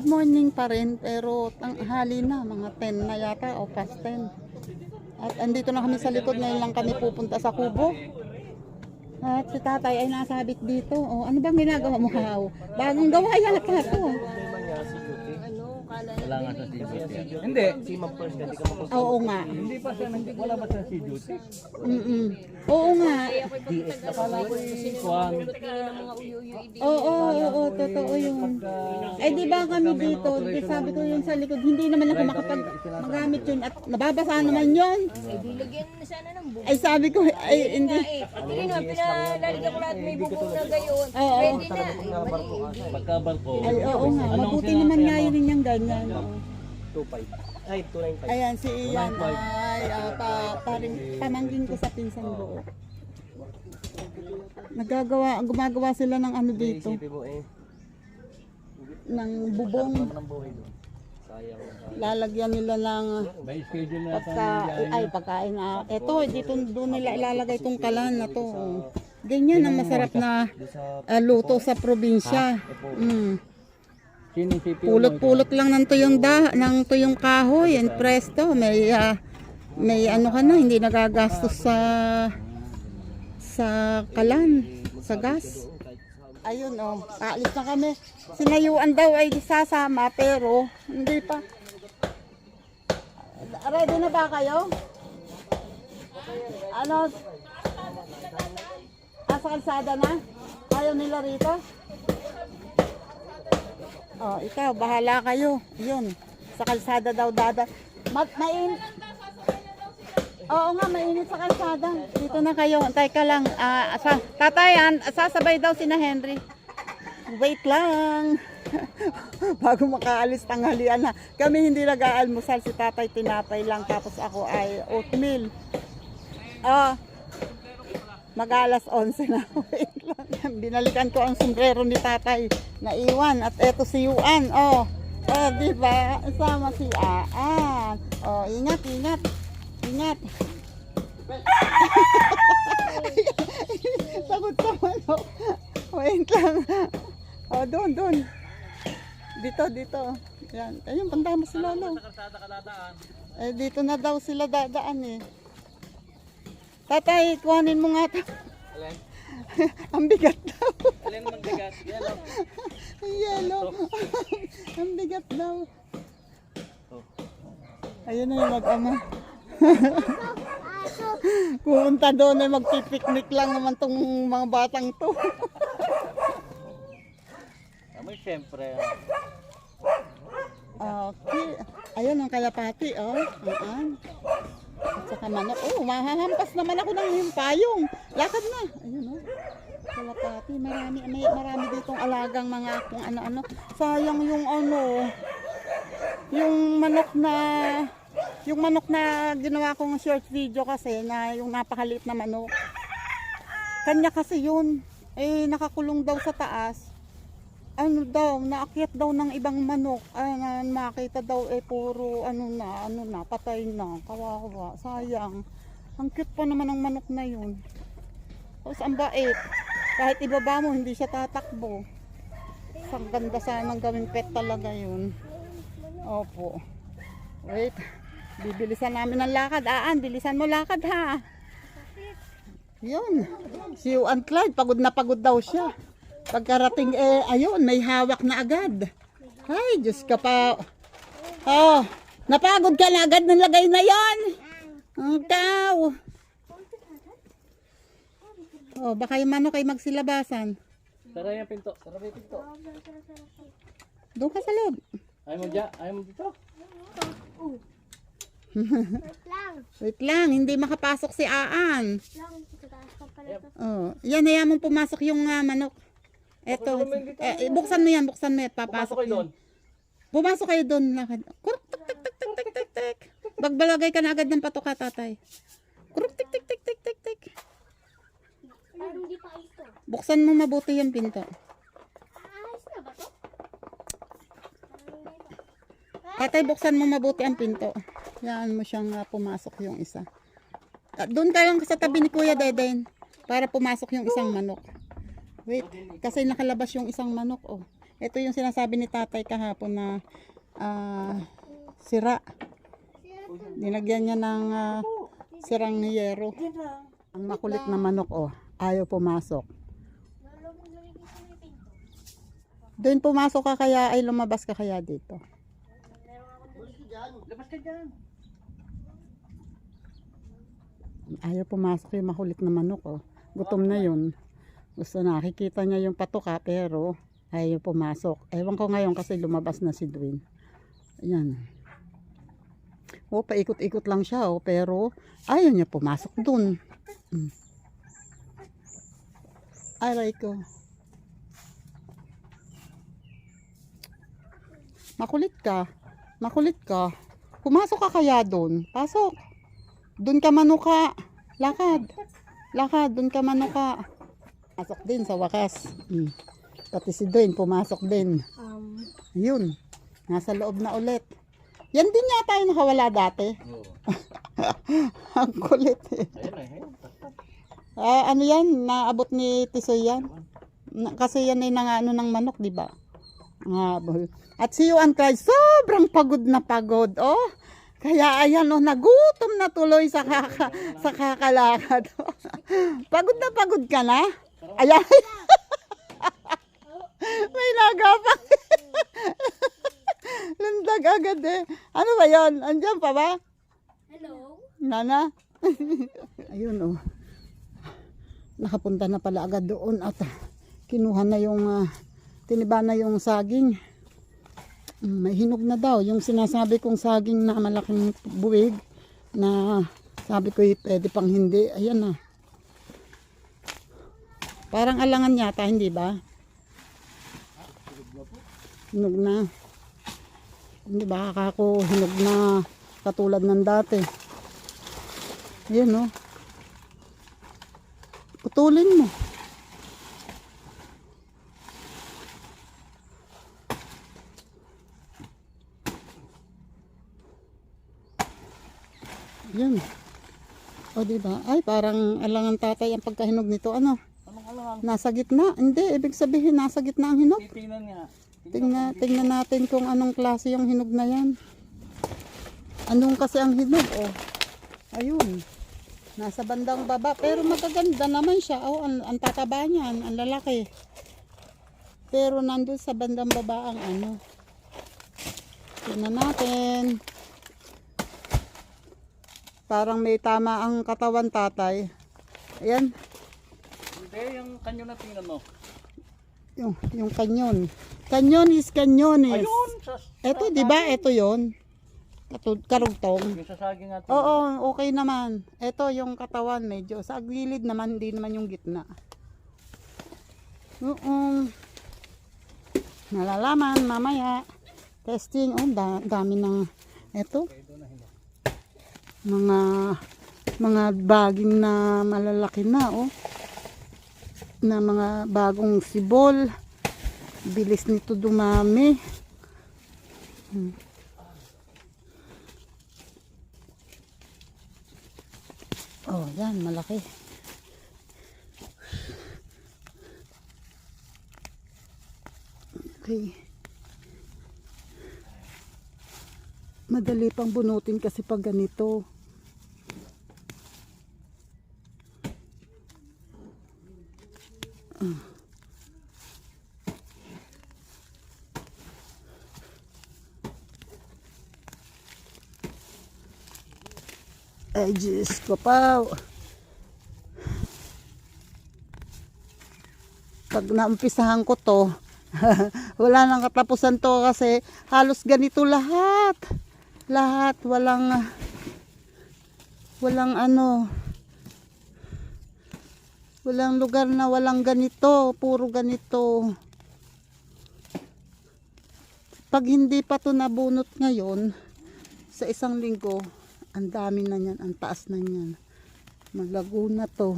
Good morning pa rin, pero tanghali na, mga 10 na yata o past 10. At andito na kami sa likod, ngayon lang kami pupunta sa kubo. At si tatay ay nasabit dito. O, ano bang ginagawa mo, Haw? Bagong gawa yata to. Wala nga sa CJT. Hindi. Si Ma'am First, hindi ka mapag... Oo nga. Hindi pa siya, wala ba sa CJT? Oo nga. Akala ko yung kwan. Oo, totoo yun. Eh di ba kami dito, di sabi ko yun sa likod, hindi naman ako magamit yun at nababasa naman yun. Eh, dilagyan na sana ng bubong. Ay sabi ko, ay hindi. Tingin mo, pinalalagyan ko lahat may bubong na gayon. Oo. Pwede na. Eh, mali. Pagkabarko. Ay oo nga, mabuti naman nga yun yung ganyan. 2.5. Ay, 2.95. Ayan, si Ian ay pamangkin ko sa pinsan ko. Gumagawa sila ng ano dito, Isipin mo eh. ng bubong. Ng buhay doon. Sayang. Lalagyan nila ng May schedule na pagkain na. Ito, dito doon nila ilalagay itong kalan na to. Ganyan ang masarap na luto sa probinsya. Pulot-pulot lang ng tuyong kahoy and presto, may ano ka na, hindi nagagastos sa kalan, sa gas. Ayun aalis na kami. Sinayuan daw ay sasama pero hindi pa. Ready na ba kayo? Ano? Sa kalsada na? Ayaw nila rito? Oh, ikaw, bahala kayo. Yun, sa kalsada daw dada. Oo nga, mainit sa kalsada. Dito na kayo. Antay ka lang. Tatayan, sasabay daw si na Henry. Wait lang. Bago makaalis tanghalian na. Kami hindi nag-aalmusal. Si tatay tinapay lang. Tapos ako ay oatmeal. Mag-alas 11 na. Wait lang. Binalikan ko ang sombrero ni tatay. Naiwan. At eto si Yuan. Diba? Sama si Aan. Ingat. Ingat. Takot sa manok. Wait lang. Doon. Dito. Yan. Ayun, punta mo si Lolo. Dito na daw sila dadaan eh. Tatay, kuhanin mo nga ito. Alin? Ang bigat daw. Alin magbigat? Yellow. Yellow. Ang bigat daw. Ayun na yung mag-ama. Pumunta doon ay magpipiknik lang naman tong mga batang to. May siyempre. Okay. Ayun ang kalapati, Ayan. At saka manok. Mahahampas naman ako ng yung payong. Lakad na. Ayun kalapati. Marami ditong alagang mga kung ano-ano. Sayang yung yung manok na ginawa kong short video kasi na yung napakaliit na manok. Kanya kasi yun. Nakakulong daw sa taas. Naakyat daw ng ibang manok. Makita daw puro patay na. Kawawa, sayang. Ang cute pa naman ng manok na yun. Tapos ang bait. Kahit ibaba mo, hindi siya tatakbo. Ang ganda sanang gawing pet talaga yun. Opo. Wait. Bibilisan namin ng lakad. Bilisan mo lakad ha. Yun. Si Juan Clyde, pagod na pagod daw siya. Pagkarating ayun, may hawak na agad. Ay, Diyos ka pa. Napagod ka na agad ng lagay na yon. Ang tao. Baka yung manok ay magsilabasan. Tara yung pinto. Doon ka sa loob. Ayaw mo dito? Wait lang, hindi makapasok si Aan. Yan, hayaan mong pumasok yung manok. Eto, buksan mo yan at papasok yun. Pumasok kayo doon. Kuruk, tik. Bagbalagay ka na agad ng patoka, tatay. Kuruk, tik. Buksan mo mabuti yung pinto. Tatay, buksan mo mabuti ang pinto. Yan mo siyang pumasok yung isa. Doon kayo sa tabi ni Kuya Deden para pumasok yung isang manok. Wait, kasi nakalabas yung isang manok Ito yung sinasabi ni tatay kahapon na sira. Nilagyan niya ng sirang yero. Ang makulit na manok, oh, ayaw pumasok. Doon pumasok ka kaya ay lumabas ka kaya dito? Labas ka dyan. Ayaw pumasok yung makulit na manok, oh. Gutom na yun. Gusto nakikita niya yung patuka pero ayaw pumasok. Ewan ko ngayon kasi lumabas na si Dwayne. Ayan. Oh, paikot-ikot lang siya, oh, pero ayaw niya pumasok dun. Aray ko. Makulit ka. Makulit ka. Pumasok ka kaya dun. Pasok. Dun ka manuka. Lakad. Lakad. Dun ka manuka. Pasok din sa wakas. Pati si Dwayne pumasok din. Yun. Nasa loob na ulit. Yan din yata yung nakawala dati. Oo. Ang kulit eh. Ayun. Ano yan? Naabot ni Tisoy yan? Kasi yan ay nangano ng manok, di ba? Ngabol. At si Juan Clyde, sobrang pagod na pagod. Oh, kaya ayan, oh, nagutom na tuloy sa kakalakad. Pagod na pagod ka na? Ayan. May nagapang. Lundag agad eh. Ano ba yon? Andiyan pa ba? Hello? Nana? Ayun, oh. Nakapunta na pala agad doon at kinuha na yung tiniba na yung saging. May hinog na daw yung sinasabi kong saging na malaking buwig na sabi ko pwede pang hindi. Ayan na. Parang alangan yata, hindi ba? Hinog na. Hindi ba ako hinog na katulad ng dati. Ayan, oh. Putulin mo. Yan. O diba? Ay, parang alangan tatay ang pagkahinog nito. Ano? Anong alangan? Nasa gitna? Hindi, ibig sabihin nasa gitna ang hinog. Titingnan nga. Tingnan natin kung anong klase yung hinog na yan. Anong kasi ang hinog? Oh. Ayun. Nasa bandang baba. Pero magaganda naman siya. Oh, ang tataba niyan. Ang lalaki. Pero nandun sa bandang baba ang ano. Tingnan natin. Parang may tama ang katawan tatay. Ayan. Hindi, yung kanyo na tingnan mo. Yung kanyon. Kanyonis. Ayun! Ito, di ba? Ito yon. Karugtong. Yung sasaging natin. Oo, okay naman. Ito yung katawan medyo. Sa gilid naman, hindi naman yung gitna. Nalalaman mamaya. Testing. Oh, dami ng ito. Mga baging na malalaki na, oh. Na mga bagong sibol. Bilis nito dumami. Oh, yan, malaki. Okay. Madali pang bunutin kasi pag ganito. Ay, Diyos ko pa. Pag naumpisahan ko to, wala nang katapusan to kasi halos ganito lahat. Lahat, walang ano, walang lugar na walang ganito, puro ganito. Pag hindi pa to nabunot ngayon, sa isang linggo, ang dami na niyan, ang taas na niyan. Malago na to.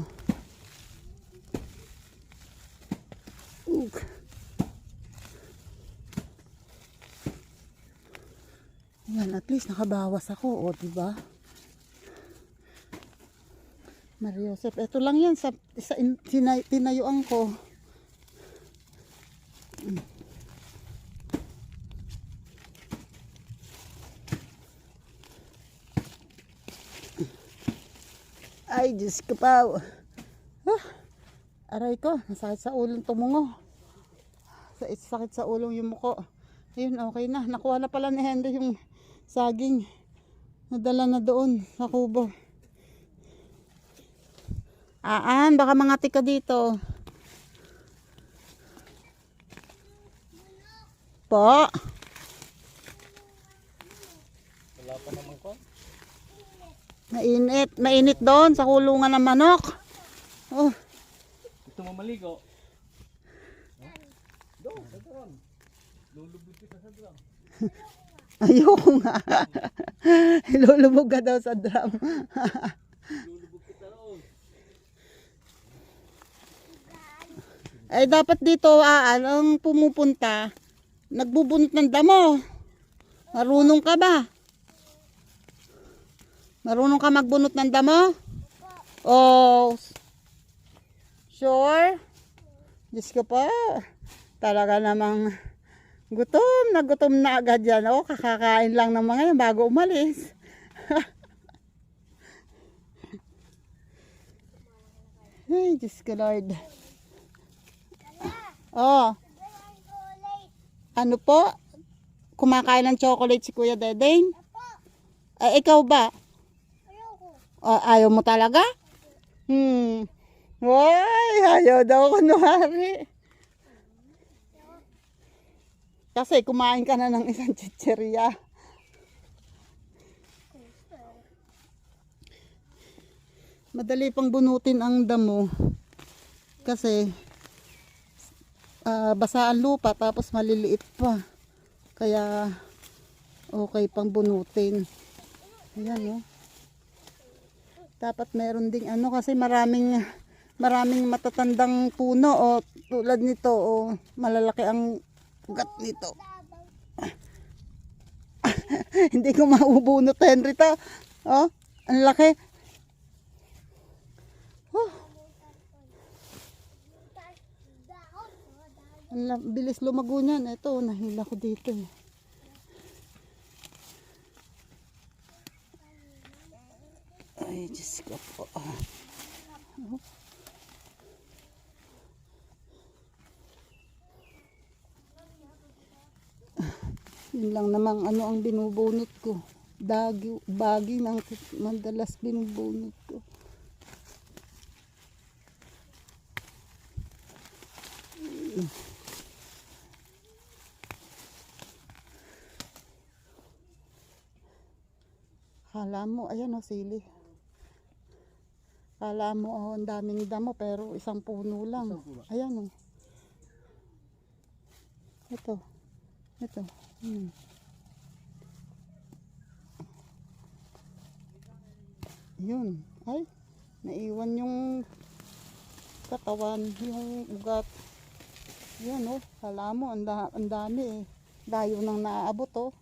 Yan, at least nakabawas ako, o, diba? Mariosep, ito lang yan sa tinayuan ko. Ay, Diyos ko pa. Aray ko, nasakit sa ulong tumungo. Sakit sa ulong yung muko. Ayun, okay na. Nakuha na pala ni Henry yung saging. Nadala na doon sa kubo. Baka mga tika dito. Po. Wala pa naman ko. Mainit. Mainit doon sa kulungan ng manok. Oh. Gusto mo maligo? Doon, sa drum. Lulubog kita sa drum. Ayoko nga. Ilulubog ka daw sa drum. Lulubog kita roon. Ay dapat dito ang pumupunta, nagbubunot ng damo. Marunong ka ba? Marunong ka magbunot ng damo? Oh. Sure? Diyos ko pa. Talaga namang gutom na agad yan. Oh, kakakain lang ng mga yan bago umalis. Ay, Diyos ko Lord. Oh. Ano po? Kumakain ng chocolate si Kuya Dedeng? Ay, ikaw ba? Ayaw mo talaga? Ay, ayaw daw kunwari. Kasi kumain ka na ng isang chichirya. Madali pang bunutin ang damo. Kasi basa ang lupa tapos maliliit pa. Kaya okay pang bunutin. Ayan, oh. Dapat meron ding kasi maraming matatandang puno tulad nito malalaki ang ugat nito. Hindi ko maubunot, Henry, to. Oh, ang laki. Ang bilis lumago niyan. Ito, nahila ko dito eh. Ay, Diyos ko po. Yun lang namang ang binubunot ko. Bagi ng madalas binubunot ko. Kala mo, ayan sili. Kala mo, ang daming damo, pero isang puno lang. Ayan Ito. Yun. Ay, naiwan yung katawan, yung ugat. Yan kala mo, ang dami eh. Layo nang naaabot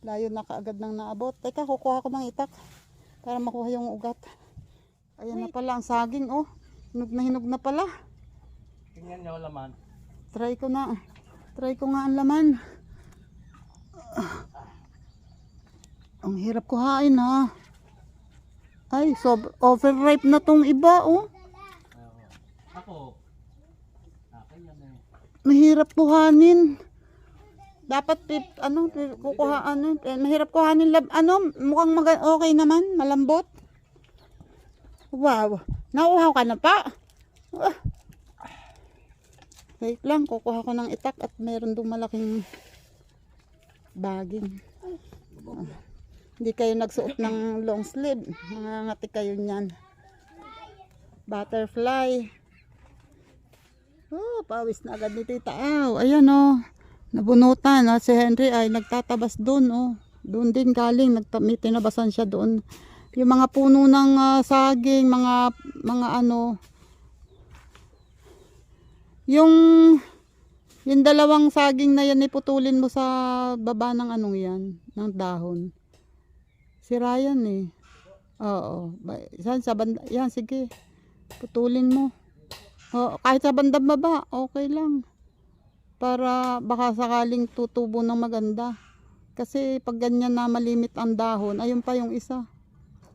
Layo na kaagad nang naabot. Teka, kukuha ko ng itak para makuha yung ugat. Ayan na pala ang saging hinog na pala. Tingnan nyo laman. Try ko nga ang laman. Ang hirap kuhain Ay, overripe na tong iba Ako. Akin yan eh. Mahirap kuhanin. Dapat kukuha mahirap kuhanin mukhang okay naman, malambot. Wow, nauuhaw ka na pa. Wait lang, kukuha ko ng itak at meron dong malaking baging. Hindi kayo nagsuot ng long sleeve, mangangati kayo niyan. Butterfly. Pawis na agad ni Tita Aw. Ayan nabunutan si Henry ay nagtatabas doon doon din galing may tinabasan siya doon yung mga puno ng saging, mga yung dalawang saging na yan iputulin mo sa baba ng yan ng dahon. Sira yan oo, sa banda yan, sige putulin mo kahit sa bandang baba okay lang. Para baka sakaling tutubo ng maganda. Kasi pag ganyan na malimit ang dahon, ayun pa yung isa.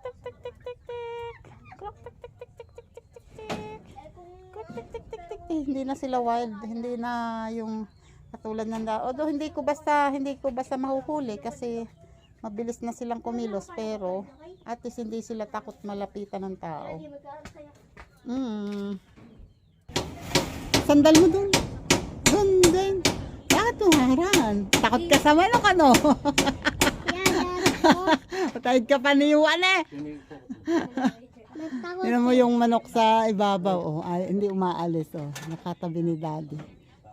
tik tik tik tik tik. Krok tik tik tik tik tik tik tik tik. Krok tik tik tik tik. Hindi na sila wild, hindi na yung katulad ng although hindi ko basta mahuhuli kasi mabilis na silang kumilos, pero at least hindi sila takot malapitan ng tao. Sandal mo dun. Dun din. Bakit tumaran? Takot ka sa manok, ano? Patahid ka pa ni Juan eh. Tignan mo yung manok sa ibabaw, oh. Ay, hindi umaalis, oh. Nakatabi ni Daddy.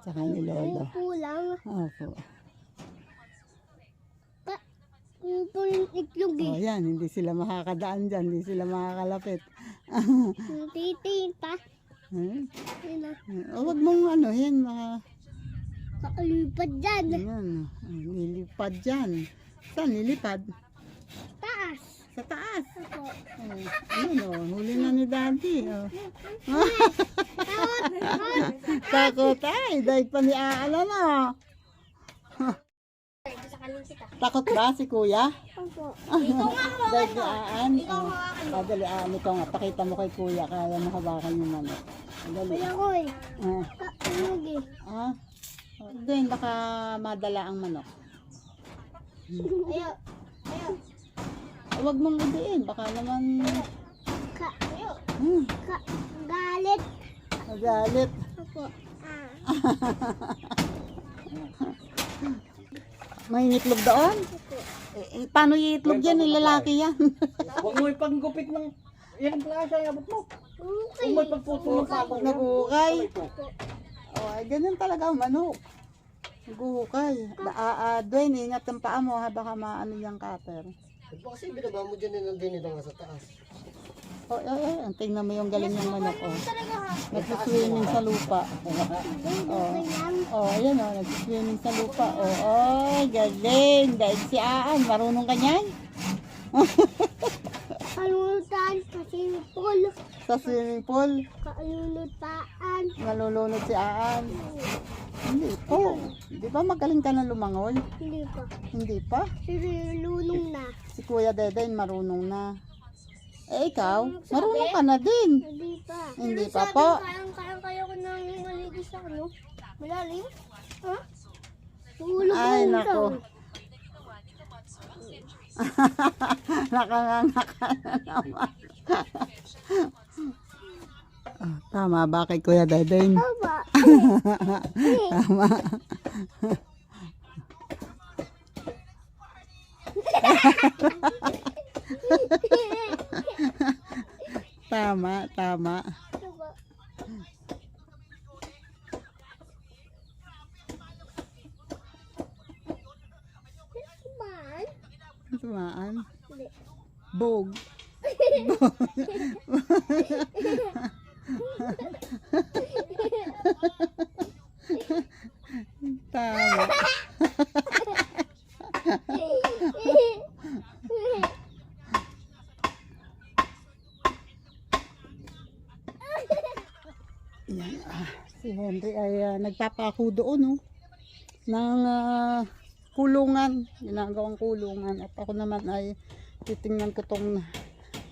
Tsaka ni Lolo. Kulang. Opo. Yung itlog Oh, yan, hindi sila makakadaan dyan, hindi sila makakalapit. Yung titita. Hmm? Yun na. Huwag mong ano, yan, Kakalipad dyan. yan, lilipad dyan. Saan lilipad? Taas. Sa taas. Ako. Oh, ayun oh, huli na ni Daddy. Oh. Takot. Takot. Takot ay, dahil pa ni Aala na. Sa kanin kita. Takot ba si Kuya? Opo. Dahil ni Aan. Dadali Aan, ikaw nga, pakita mo kay Kuya, kaya mo hawakan yung manok. Dali. Kaya ko eh. Ah. Kakalog eh. Ah? Then, baka madala ang manok. Ayaw. Ayaw. Huwag mong idiin, baka naman Ayaw. hmm, Galit. magalit. Opo. May itlog doon? Opo. Paano iitlog yan? Lalaki yan. Huwag mo ipanggupit ng yan klasa, abot mo. Okay. Huwag mo ipagputo ng pako. Nag-uukay. Oh, ay, ganyan talaga ang manok. Nag-uukay. Dwayne, ingat ang paa mo ha, baka maano yung cutter. Kasi binaba mo dyan din ito nga sa taas. Oh, tingnan mo yung galing ng manok. Oh. Talaga ha. Nag-swimming sa lupa. Oh. Oh, ayan oh, nag-swimming sa lupa. Oh, oh, galing. Dahil si Aan, marunong ka niyan? Kalulutan. Kasi pool. Sa swimming pool, Kalulutaan. malulunod si Aan. Hindi po. Di ba magaling ka na lumangoy? Hindi pa. Hindi pa. Sinulunong na. Si Kuya Deden marunong na. Eh ikaw, marunong ka na din. Hindi pa. Hindi pa po. Kaya ko nang maligo sa ano? Malalim? Ha? Tulog Ay, lang nako. daw. Nakanganga ka na naman. Ah, tama ba kay Kuya Deden? Tama. Tama. Tama, tama. Man? Tumaan. Hindi. Bog. Tama. Yan, si Henry ay nagpapako doon, no? Ng kulungan, ginagawang kulungan. At ako naman ay titingnan ko tong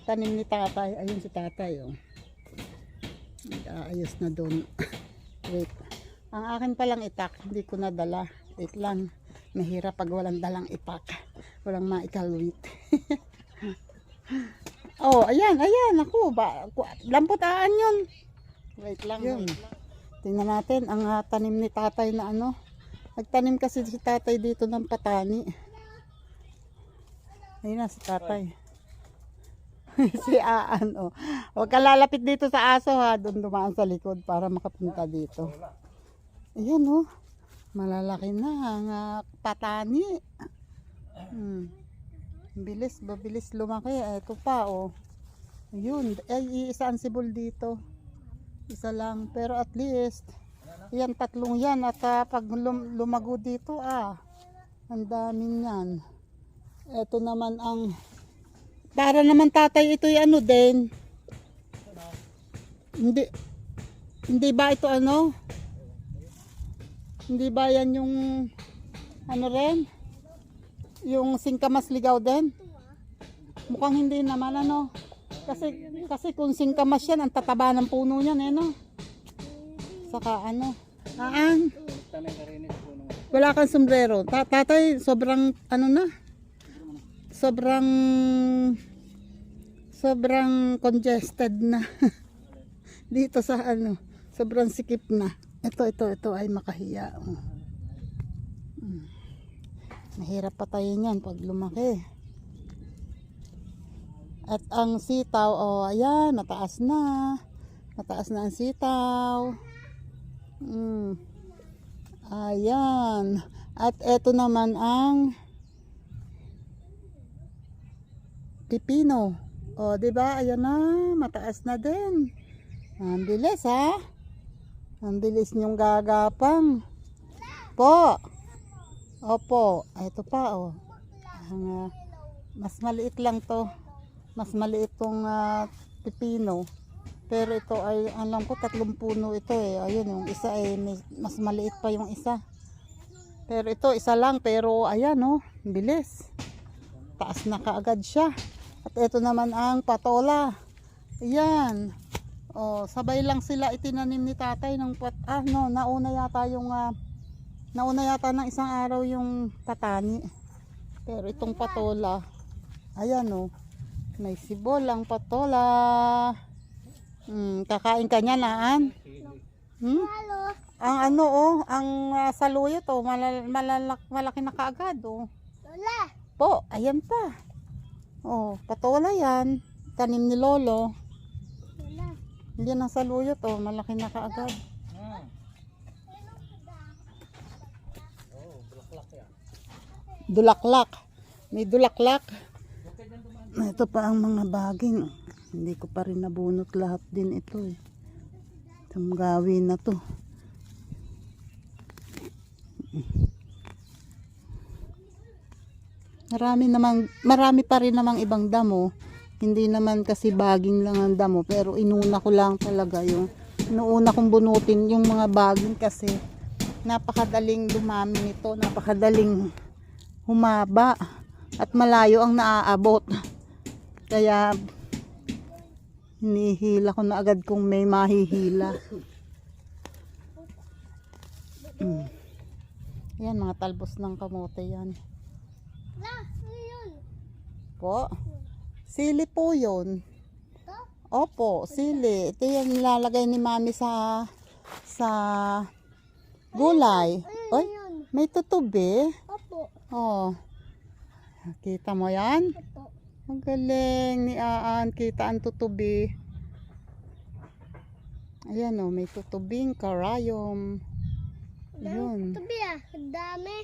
tanim ni tatay. Ayun si tatay, oh. Nag-aayos na doon. Wait. Ang akin palang itak, hindi ko nadala. Wait lang. Mahirap pag walang dalang ipak. Walang maikalwit. Oh, ayan, ayan. Ako, lamputaan yun. Wait lang. Yun. Tingnan natin ang tanim ni tatay na ano. Nagtanim kasi si tatay dito ng patani. Ayun na si tatay. Si Aan, oh. Huwag ka lalapit dito sa aso ha. Doon dumaan sa likod para makapunta dito. Ayan, oh. Malalaki na ang patani. Bilis, mabilis lumaki. Ito pa, oh. Ayun, ay isa ang sibol dito. Isa lang, pero at least yan, tatlong yan. At pag lumago dito, ang dami yan. Ito naman ang para naman tatay, ito yung ano din. Hindi ba ito ano? Hindi ba yan yung ano rin? Yung singkamas ligaw din? Mukhang hindi naman ano. Kasi kung singkamas yan, ang tataba ng puno niyan, eh, no? Saka ano? Wala kang sombrero. Tatay, sobrang ano na? Sobrang congested na. Dito sa ano, sobrang sikip na. Ito ay makahiya. Mahirap patayin yan pag lumaki. At ang sitaw, oh ayan, mataas na. Mataas na ang sitaw. Ayan. At eto naman ang pipino. O, di ba? Ayan na, mataas na din. Ang bilis, ha? Ang bilis niyong gagapang. Po. Opo. Ito pa, oh. Ang, mas maliit lang to. Mas maliit tong pipino. Pero ito ay, alam ko, 3 puno ito eh. Ayun, yung isa ay mas maliit pa yung isa. Pero ito, isa lang. Pero, ayan, oh. Bilis. Taas na kaagad siya. At ito naman ang patola. Ayan. Oh, sabay lang sila itinanim ni tatay ng nauna yata ng isang araw yung patani. Pero itong patola, ayan oh, may sibol ang patola. Kakain ka niya naan? Halo. Ang ang saluyot oh, malaki na kaagad oh. Lola. Po, ayan pa. Oh, patola yan. Tanim ni Lolo. Lola. Yan ang saluyot oh, malaki na kaagad. Dulaklak. May dulaklak. Ito pa ang mga baging. Hindi ko pa rin nabunot lahat din ito eh. Itong gawin na to. Marami pa rin namang ibang damo. Hindi naman kasi baging lang ang damo, pero inuna ko lang talaga inuuna kong bunutin yung mga baging kasi napakadaling dumami nito, napakadaling humaba at malayo ang naaabot. Kaya hinihila ko na agad kung may mahihila. Yan, mga talbos ng kamote yan. La, ano yun? Po. Sili po yun. Ito? Opo, sili. Ito yung nilalagay ni mami sa gulay. Ano Oy, yun? may tutubi. Opo. Oh. Kita mo yan? Opo. Ang galing ni Aan. Kita ang tutubi. Ayan oh, may tutubing karayom. Ayun. Tabi ah, ang dami.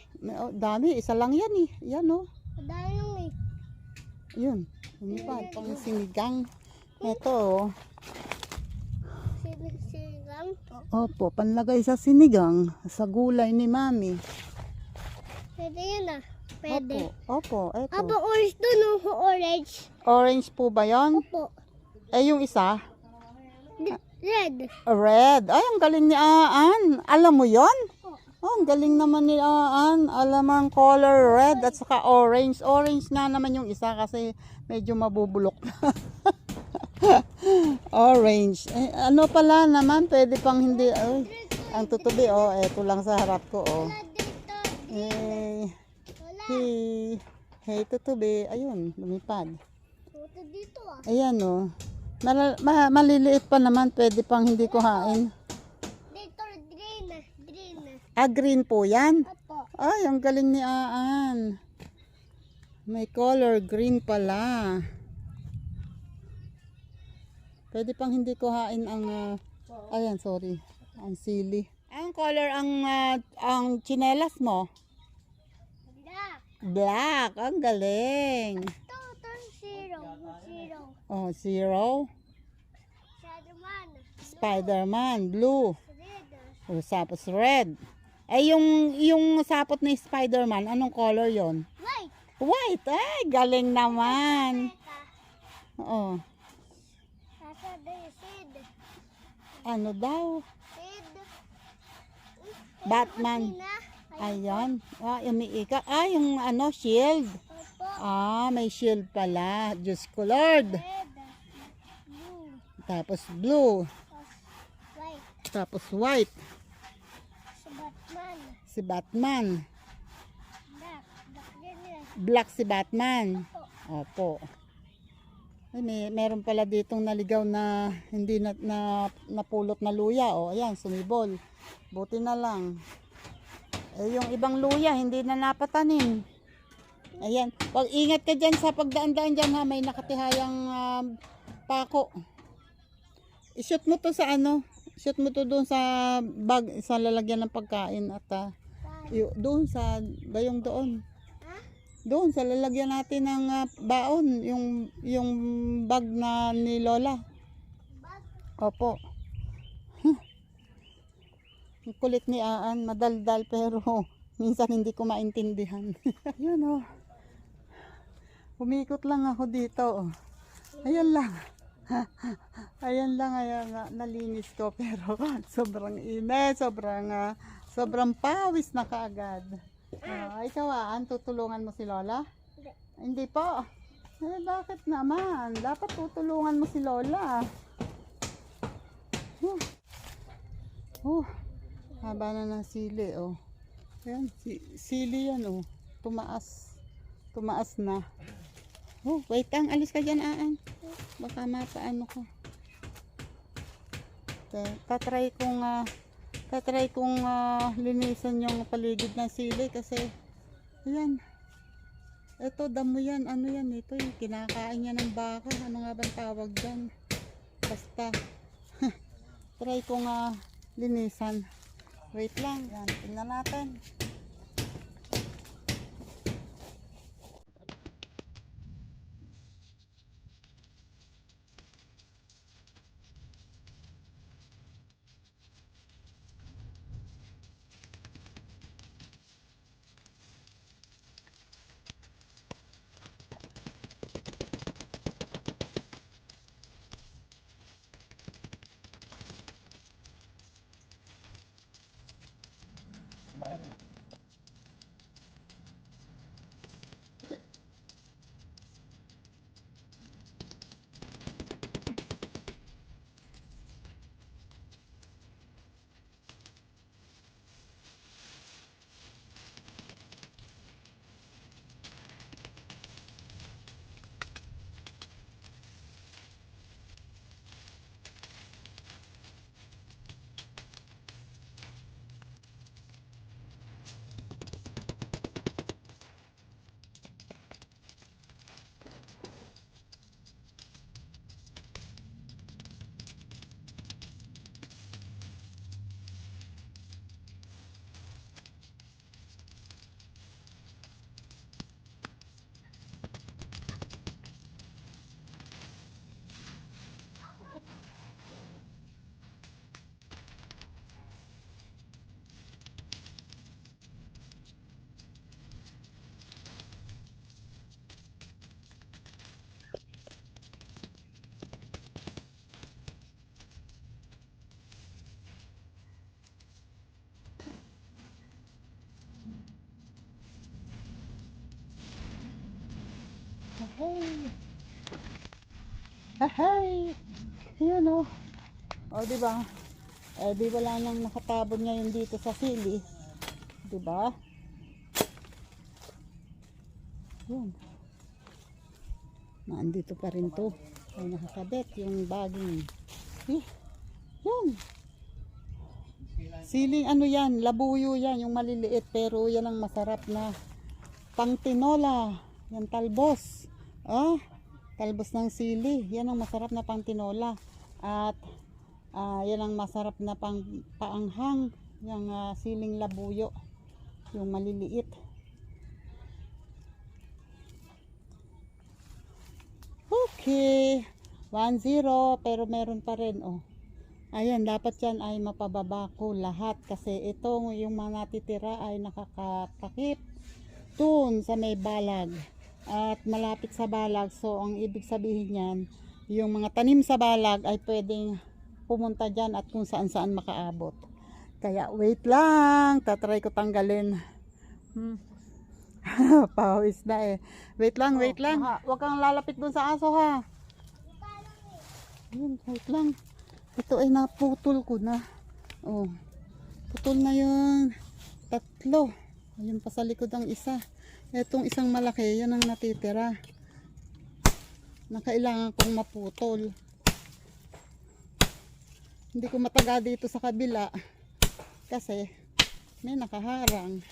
Dami, isa lang yan eh. Yan oh. Ang dami nung eh. Ayun. Lumipad. Pang sinigang. Ito oh. Sinigang. Opo, panlagay sa sinigang. Sa gulay ni mami. Pwede yun ah. Pwede. Opo, eto. Opo, orange doon oh. Orange. Orange po ba yon? Opo. Eh, yung isa? Red. Red. Ay, ang galing ni Aan. Alam mo yon? Oh, ang galing naman ni Aan. Alam ang color red at saka orange. Orange nga naman yung isa kasi medyo mabubulok na. Orange. Eh, ano pala naman, pwede pang hindi. Ay, ang tutubi, oh. Eto lang sa harap ko, oh. Wala dito. Eh, Wala. hey, tutubi. Ayun, lumipad. Puto dito ah. Ayan, oh. Maliliit pa naman, pwede pang hindi kuhain. Dito, green ah. Green ah. Ah, green po yan. Opo. Ay, ang galing ni Aan. May color green pala. Pwede pang hindi kuhain ang ayan, sorry. Ang sili. Ang color ang tsinelas mo? Black. Black. Ang galing. Ito, zero. Zero. Oh, zero. Spider-Man. Spider-Man, blue. Red. O, tapos red. Eh, yung sapot ni Spider-Man, anong color yon? White. White. Ay, galing naman. Red. Oo. Nasa seed. Ano daw? Seed. Batman. Na. Ayan. Ah, umiika. Ah, yung shield. Opo. Ah, may shield pala. Diyos ko, Lord. Red. Blue. Tapos blue. White. Tapos white. Si Batman. Si Batman. Black. Black din yan. Black si Batman. Opo. Ay, meron pala ditong naligaw na hindi napulot na luya. O, ayan, sumibol. Buti na lang. Eh, yung ibang luya, hindi na napatanim. Ayan. Pag ingat ka dyan sa pagdaan-daan dyan ha, may nakatihayang pako. I-shoot mo to sa shoot mo to doon sa bag, sa lalagyan ng pagkain at doon sa gayong doon. Ha? Doon sa lalagyan natin ng baon, yung bag na ni Lola. Opo. Ang kulit ni Aan, madaldal pero minsan hindi ko maintindihan. Yan oh. Umikot lang ako dito. Oh. Ayan lang. Ayan lang, ayan nga, nalinis ko pero sobrang init, sobrang pawis na kaagad. Ikaw Aan, tutulungan mo si Lola? Hindi po. Eh, bakit naman? Dapat tutulungan mo si Lola. Haba na ng sili, oh. Ayan, sili yan, oh. Tumaas na. Wait lang, alis ka dyan, Aan. Baka mapaano ko. Tatry kong linisan yung paligid ng sili kasi, ayan. Ito, damo yan. Ano yan? Ito yung kinakain niya ng baka. Ano nga bang tawag dyan? Basta. Try kong linisan. Wait lang. Yan, tingnan natin. Hey! Ayan o. O, diba? Eh, di wala nang nakatabon ngayon dito sa sili. Diba? Yun. Naandito pa rin to. Ay, nakakabit yung baging. Yun. Siling ano yan, labuyo yan, yung maliliit. Pero yan ang masarap na pang tinola. Yan talbos. Talbos ng sili. Yan ang masarap na pang tinola. At yan ang masarap na paanghang. Yung siling labuyo. Yung maliliit. Okay. 1-0. Pero meron pa rin. Oh. Ayan, dapat yan ay mapababa ko lahat. Kasi itong yung mga natitira ay nakakatakip. Dun sa may balag. At malapit sa balag. So, ang ibig sabihin yan, yung mga tanim sa balag ay pwedeng pumunta dyan at kung saan saan makaabot. Kaya wait lang. Tatry ko tanggalin. Pawis na eh. Wait lang. Huwag kang lalapit dun sa aso ha. Ayun, wait lang. Ito ay naputol ko na. Oh. Putol na yun. 3. Ayun pa sa likod ang isa. Itong isang malaki, yan ang natitira. Nakailangan kong maputol. Hindi ko mataga dito sa kabila. Kasi may nakaharang.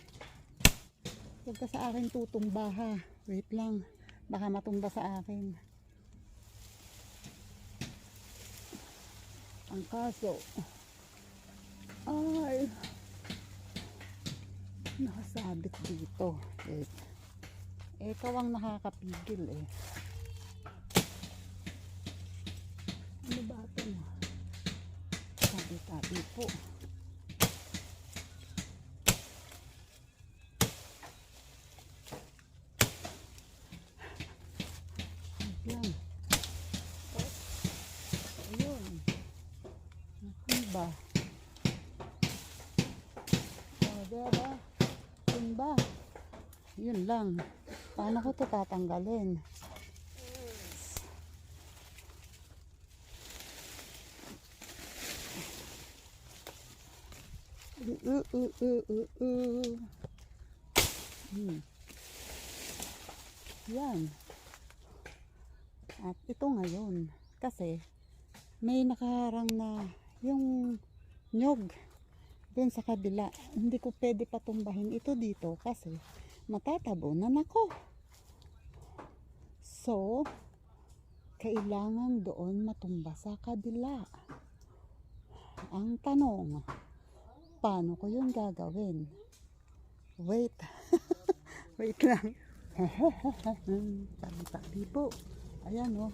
Huwag ka sa akin tutumba ha. Wait lang. Baka matumba sa akin. Ang kaso ay nakasabit dito. Wait. Ikaw ang nakakapigil eh. Ano ba ito mo? Tabi-tabi po. Ayan. Ayun. Ano ba? Diba? Yun ba? Yun lang. Paano ko ito tatanggalin? Yan. At ito ngayon. Kasi may nakaharang na yung nyog dun sa kabila. Hindi ko pwede patumbahin ito dito kasi matatabunan ako. So, kailangan doon matumba sa kabila. Ang tanong, paano ko yun gagawin? Wait. Wait lang. Tabi-tabi po. Ayan o.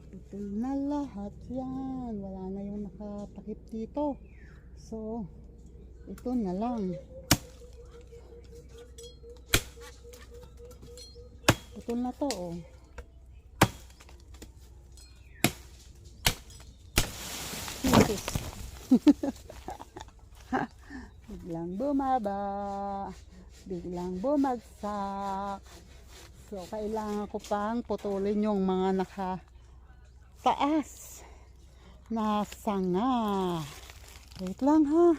Putol na lahat yan. Wala na yung nakatakip dito. So, ito na lang. Putol na to oh. Jesus. Biglang bumaba. Biglang bumagsak. So, kailangan ko pang putulin yung mga nakataas na sanga. Wait lang ha.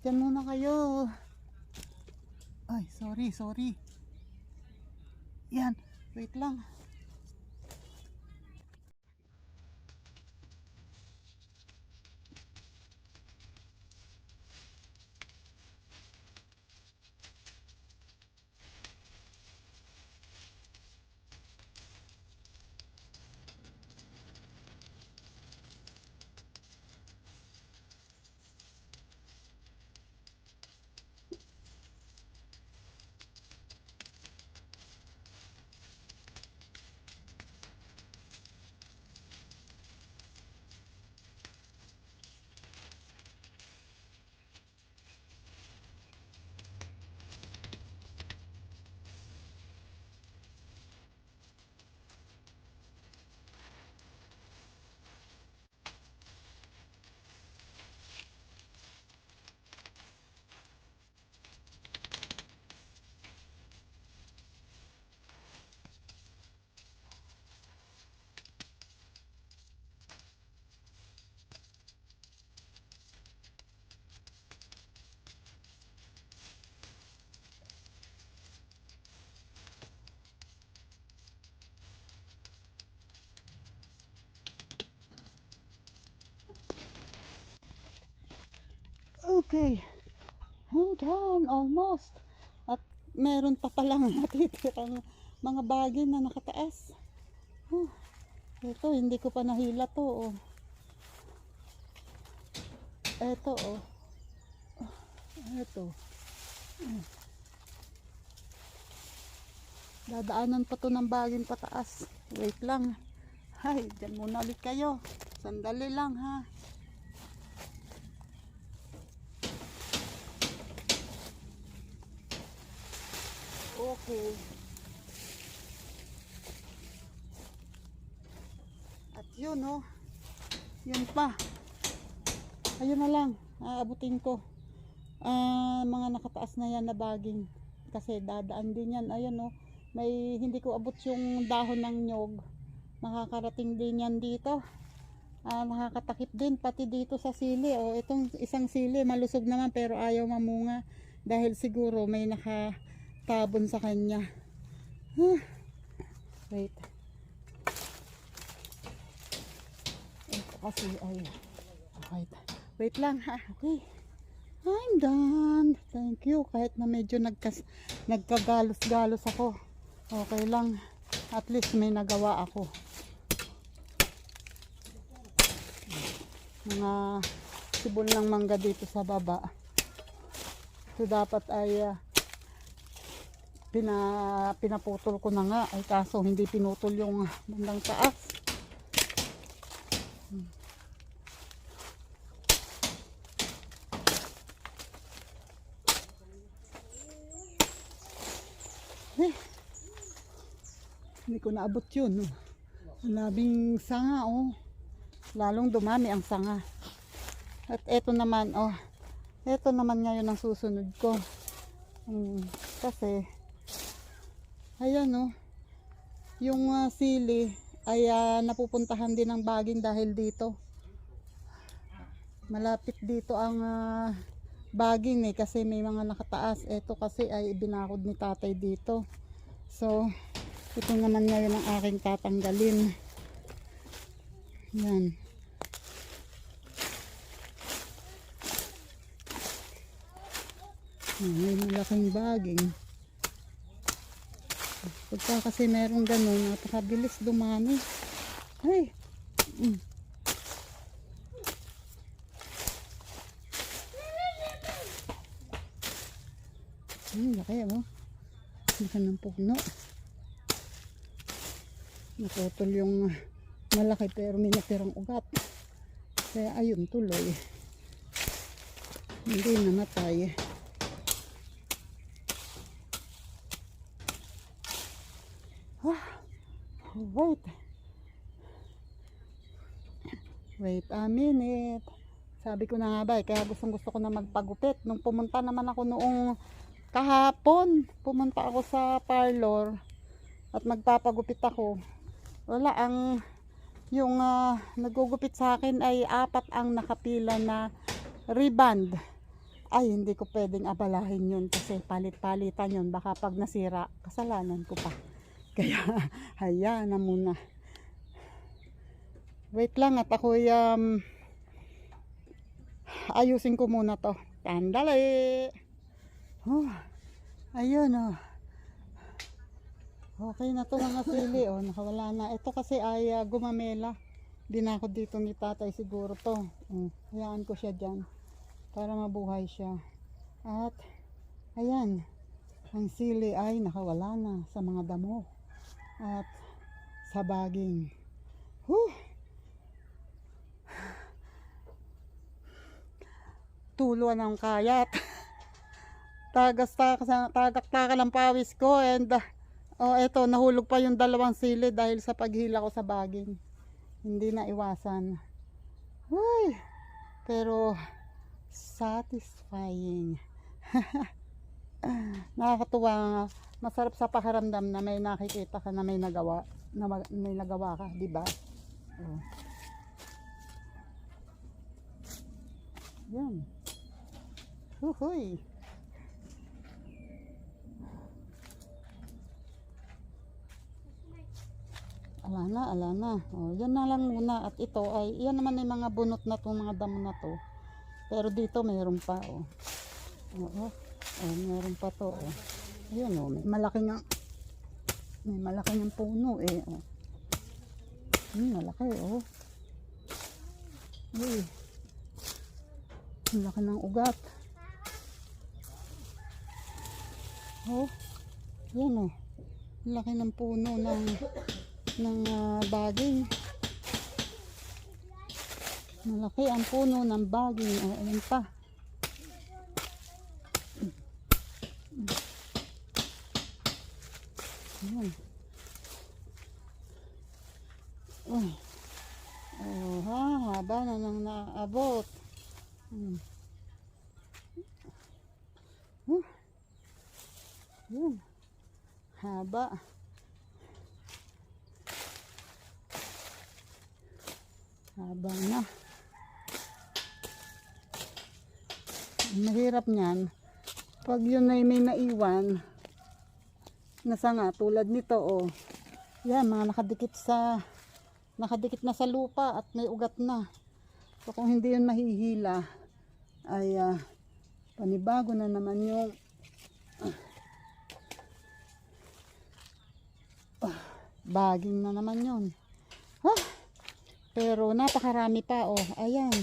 Diyan muna kayo. Ay, sorry. Yan, wait lang. Okay. Hold on, almost. At meron pa palang natitirang mga bagay na nakataas. Ito, hindi ko pa nahila to. Oh. Ito, oh. Ito. Dadaanan pa to ng bagay pataas. Wait lang. Hay, dyan muna ulit kayo. Sandali lang ha. Okay. At yun oh. Yun pa. Ayun na lang. Aabutin ko. Mga nakataas na yan na baging. Kasi dadaan din yan. Ayun oh. May hindi ko abot yung dahon ng nyog. Makakarating din yan dito. Nakakatakip din pati dito sa sili. Oh, itong isang sili malusog naman pero ayaw mamunga. Dahil siguro may nakatabon sa kanya. Wait. Ito kasi ay wait lang ha. Okay. I'm done. Thank you. Kahit na medyo nagkagalos-galos ako. Okay lang. At least may nagawa ako. Mga sibol ng mangga dito sa baba. So dapat ay pinaputol ko na nga. Ay kaso hindi pinutol yung bandang taas. Hindi ko naabot yun. Ang labing sanga, oh. Lalong dumami ang sanga. At eto naman, oh. Eto naman ngayon ang susunod ko. Kasi, ayan, oh. Yung sili ay napupuntahan din ng baging dahil dito. Malapit dito ang baging kasi may mga nakataas. Eto kasi ay ibinakod ni tatay dito. So, ito naman ngayon ang aking tatanggalin. Yan. May malaking baging. Pagka kasi merong ganun, napakabilis dumami. Ay! Laki mo. Laki ng puno. Naputol yung malaki pero may natirang ugat. Kaya ayun tuloy. Hindi namatay. Wait a minute. Sabi ko na nga ba, kaya gusto ko na magpagupit. Nung pumunta naman ako noong kahapon, pumunta ako sa parlor at magpapagupit ako. Wala, yung nagugupit sa akin ay 4 ang nakapila na riband. Ay, hindi ko pwedeng abalahin yun kasi palit-palitan yun. Baka pag nasira, kasalanan ko pa. Kaya, hayaan na muna. Wait lang at ako'y ayusin ko muna to. Tandali! Ayun, oh. Okay na to mga sili, oh. Nakawala na. Ito kasi ay gumamela. Dinakod dito ni tatay siguro to. Hayaan ko siya dyan para mabuhay siya. At ayan, ang sili ay nakawala na sa mga damo at sa baging. Tulo ng kayat. Tagak-taka lang pawis ko and eto, nahulog pa yung 2 sili dahil sa paghila ko sa baging. Hindi na iwasan. Uy, pero satisfying. Nakakatuwa, masarap sa pakiramdam na may nakikita ka na may nagawa ka, di ba? Yan. Huhuy. Ala na. Yan na lang muna. At ito ay, yan naman ay mga bunot na to, mga damo na to. Pero dito mayroon pa, mayroon pa to, Ayan, may malaking ang puno, malaki, Uy. Malaki ng ugat. Yan, malaki ng puno ng baging. Malaki ang puno ng baging. Ayan pa. Ayan. Haba na nang naabot. Ayan. Haba. Haba na. Mahirap niyan pag yun ay may naiwan na sanga tulad nito, yan, mga nakadikit na sa lupa at may ugat na. So kung hindi yun mahihila ay panibago na naman yung baging na naman yun. Pero napakarami pa, ayan,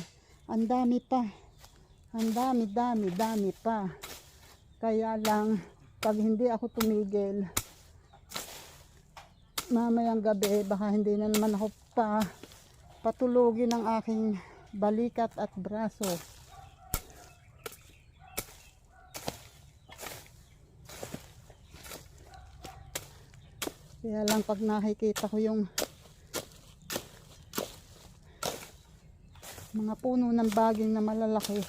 ang dami pa. Ang dami pa. Kaya lang, pag hindi ako tumigil, mamayang gabi, baka hindi na naman ako patulugin ng aking balikat at braso. Kaya lang pag nakikita ko yung mga puno ng baging na malalaki,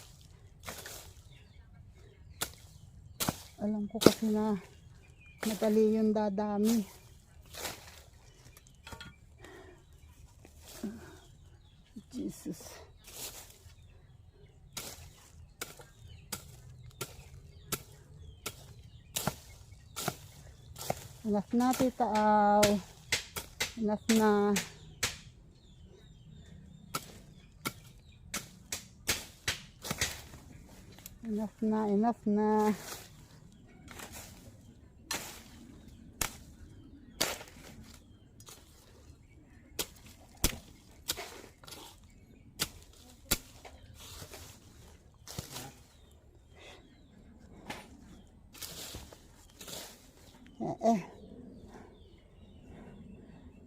alam ko kasi na madali yung dadami. Jesus. Enough na, Tita Aw. Enough na. Enough na, enough na.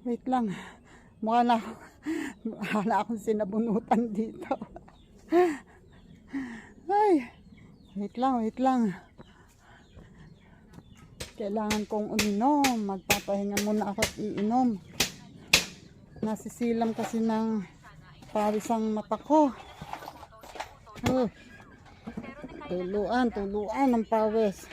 Wait lang. Mukha na akong sinabunutan dito. Ay. Wait lang. Kailangan kong uminom. Magpapahinga muna ako at iinom. Nasisilam kasi ng pawis ang mata ko. Oh. Tuluan ng pawis.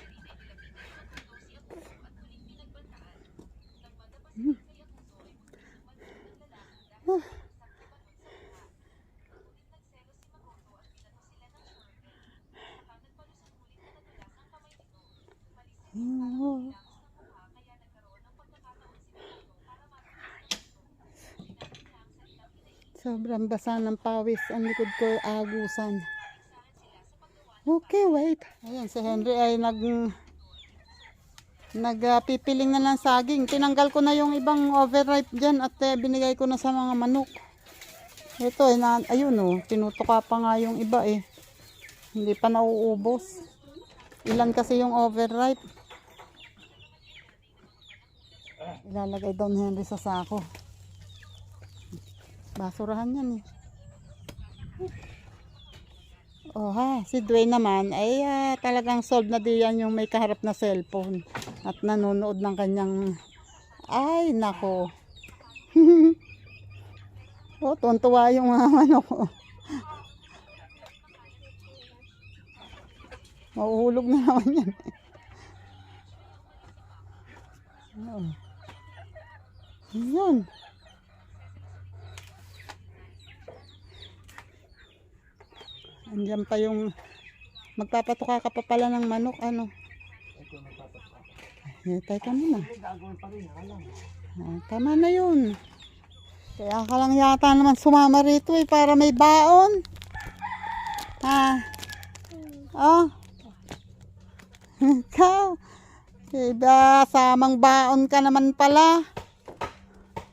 Sobrang basa ng pawis ang likod ko, agusan. Okay, wait. Ayan, si Henry ay nagpipiling na ng saging. Tinanggal ko na yung ibang overripe dyan at binigay ko na sa mga manok. Ito, ayun tinutuka pa nga yung iba eh. Hindi pa nauubos. Ilan kasi yung overripe. Ilalagay daw ni Henry sa sako. Basurahan yan eh. Oh ha, si Dwayne naman ay talagang solve na diyan yung may kaharap na cellphone at nanonood ng kanyang, ay nako. Oh, tuwan-tuwa yung mga manok ko. Mahuhulog na naman yan. Oh. Yun. Andiyan pa yung magpapatuka ka pa pala ng manok, ano? Hitay ka muna. Tama na yun. Kaya ka lang yata naman sumama rito eh, para may baon. Ha? Oh. Ikaw. Diba, samang baon ka naman pala.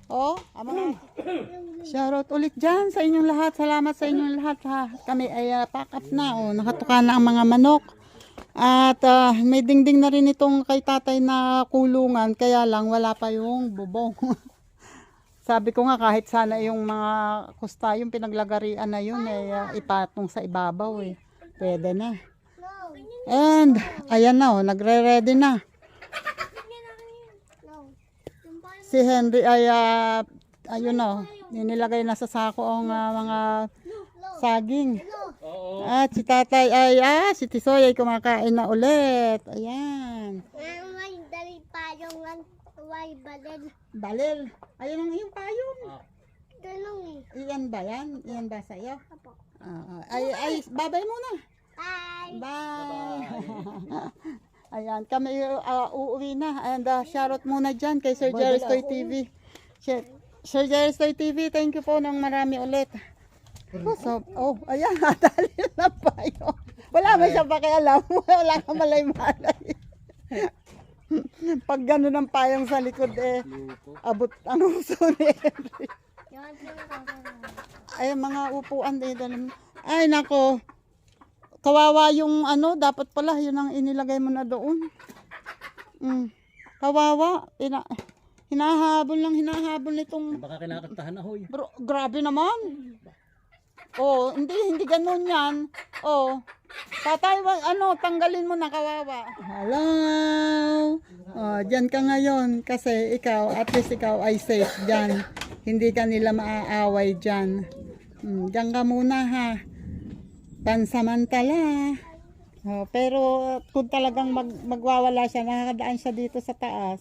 Oh, ama. Shoutout ulit dyan sa inyong lahat. Salamat sa inyong lahat ha. Kami ay pack up na. Oh. Nakatuka na ang mga manok. At may dingding na rin itong kay tatay na kulungan. Kaya lang wala pa yung bubong. Sabi ko nga kahit sana yung mga kusta yung pinaglagarian na yun ipatong sa ibabaw eh. Pwede na. And ayan na nagre-ready na. Si Henry ay ayun nilagay na sa sako ang mga saging. At si tatay ay si Tisoy ay kumakain na ulit. Ayan. May dali payong may balil. Balil. Ayun ang iyong payong. Ganun eh. Iyan ba yan? Iyan ba sa'yo? Apo. Ay, babay muna. Bye. Bye. Ayan, kami uuwi na. And shoutout muna dyan kay Sir Jerry Stoy TV. Sir Jerry Stoy TV, thank you po ng marami ulit. So, ayan, nadali na payo. Wala ba siya pakialam? Wala ka malay-malay. Pag gano'n ang payong sa likod abot ang uso ni Henry. Ay, mga upuan din. Ay, nako. Kawawa yung dapat pala, yun ang inilagay mo na doon. Kawawa. Hinahabol nitong Baka kinakantahan na hoy. bro, grabe naman. Oh, hindi ganun yan. Oh, tatay, tanggalin mo na kawawa. Hello. Oh, diyan ka ngayon kasi ikaw, at least ikaw ay safe diyan. Hindi ka nila maaaway diyan. Diyan ka muna ha. Pansamantala. Oh, pero kung talagang magwawala siya, nakakadaan siya dito sa taas.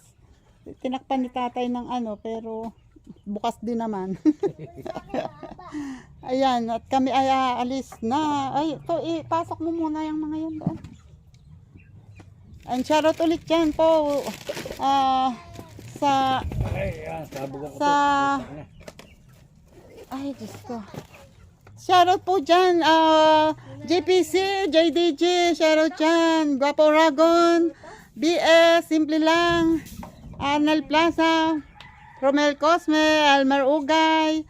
Tinakpan ni tatay ng pero bukas din naman. Ayan, at kami ay aalis na. Ay, ipasok mo muna yung mga yan doon. And shoutout ulit yan po. Sa ay, Diyos ko. Shoutout po dyan. JPC, JDG, shoutout dyan. Guapo Ragon, BS, Simple Lang, Arnel Plaza, Romel Cosme, Almar Ugay,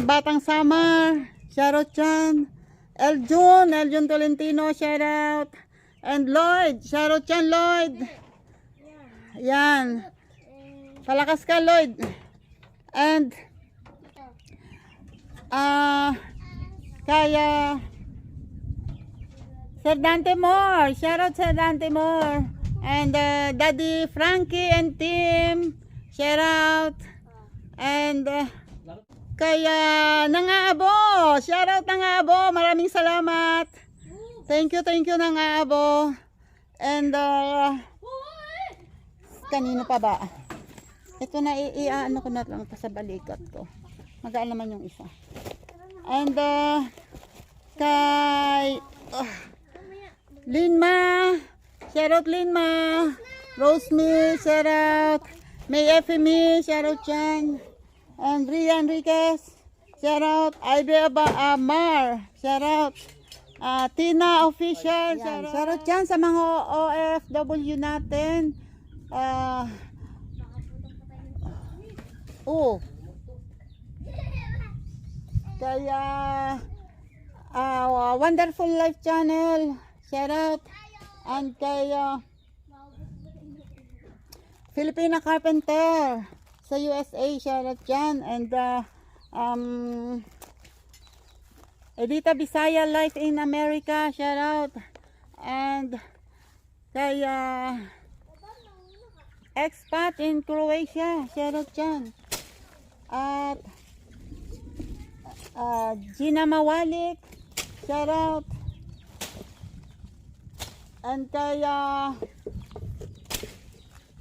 Batang Samar, shoutout dyan. Eljun Tolentino, shoutout. And Lloyd, shoutout dyan Lloyd. Yan. Palakas ka Lloyd. And kaya Sir Dante Moore, shoutout Sir Dante Moore. And Daddy Frankie and team, shoutout. And kaya Nangaabo, shoutout Nangaabo, maraming salamat. Thank you Nangaabo. And kanino pa ba? Ito na ano ko na lang sa balikat ko. Magaan naman yung isa. And kay Linma, shoutout Linma. Rosemary, shoutout. May FME, shoutout dyan. And Ria Enriquez, shoutout. Ivy Amar, shoutout. Tina Official, shoutout dyan sa mga OFW natin. Kaya Wonderful Life Channel, shoutout. And kaya Filipina Carpenter sa USA, shoutout dyan. And Edita Bisaya Life in America, shoutout. And kaya Expat in Croatia, shoutout dyan. At Gina Mawalik, shoutout. And kaya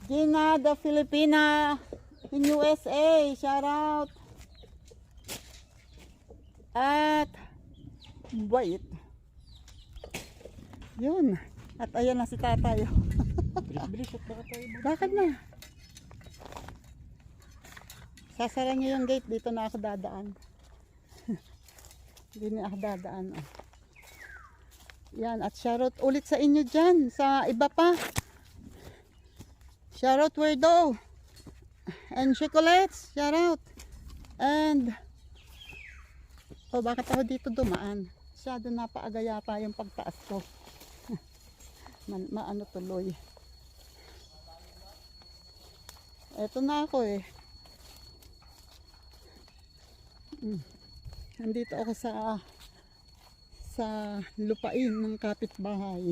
Gina the Filipina in USA, shoutout. At wait. Yun. At ayan na si tatay. Bilis-bilis at baka tayo. Bakit na? Sasara niyo yung gate, dito na ako dadaan. Hindi na ako dadaan. Oh. Yan, at shoutout ulit sa inyo dyan, sa iba pa. Shoutout Weirdo. And Chocolates, shoutout. And bakit ako dito dumaan? Masyado napaaga yata yung pagtaas ko. Maano tuloy. Eto na ako eh. Nandito ako sa lupain ng kapitbahay.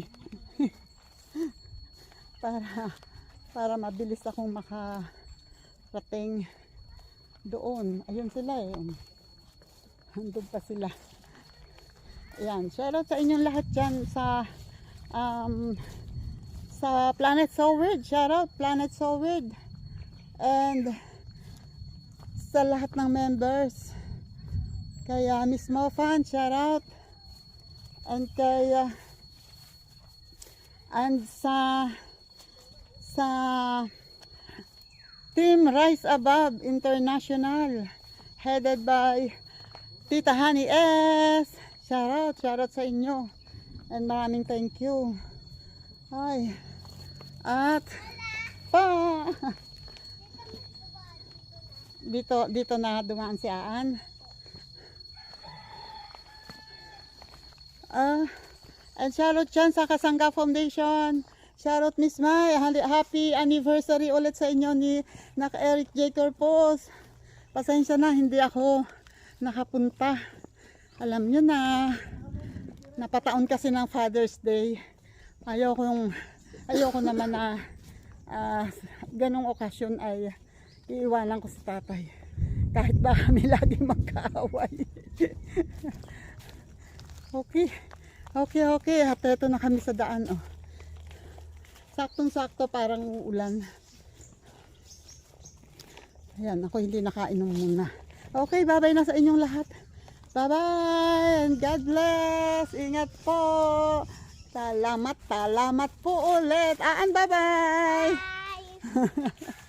para mabilis akong makarating doon. Ayun sila eh. Handog pa sila. Ayan, shoutout sa inyong lahat dyan sa Planet So Weird. Shoutout Planet So Weird. And sa lahat ng members. Kaya Miss Mofan, shoutout. And kaya sa Team Rise Above International, headed by Tita Honey S. Shoutout sa inyo. And maraming thank you. Ay. At dito na dumaan si Aan. And shoutout dyan sa Kasangga Foundation, Shoutout Miss Mai. Happy anniversary ulit sa inyo ni Nak Eric J. Corpus. Pasensya na, hindi ako nakapunta. Alam nyo na, napataon kasi ng Father's Day. Ayoko naman na ganong okasyon ay iiwanan ko si tatay. Kahit ba kami lagi magkaaway. Okay. At eto na kami sa daan. Oh. Saktong-sakto, parang uulan. Ayan, ako hindi nakainom muna. Okay, bye-bye na sa inyong lahat. Bye-bye and God bless. Ingat po. Salamat po ulit. Bye-bye. Bye!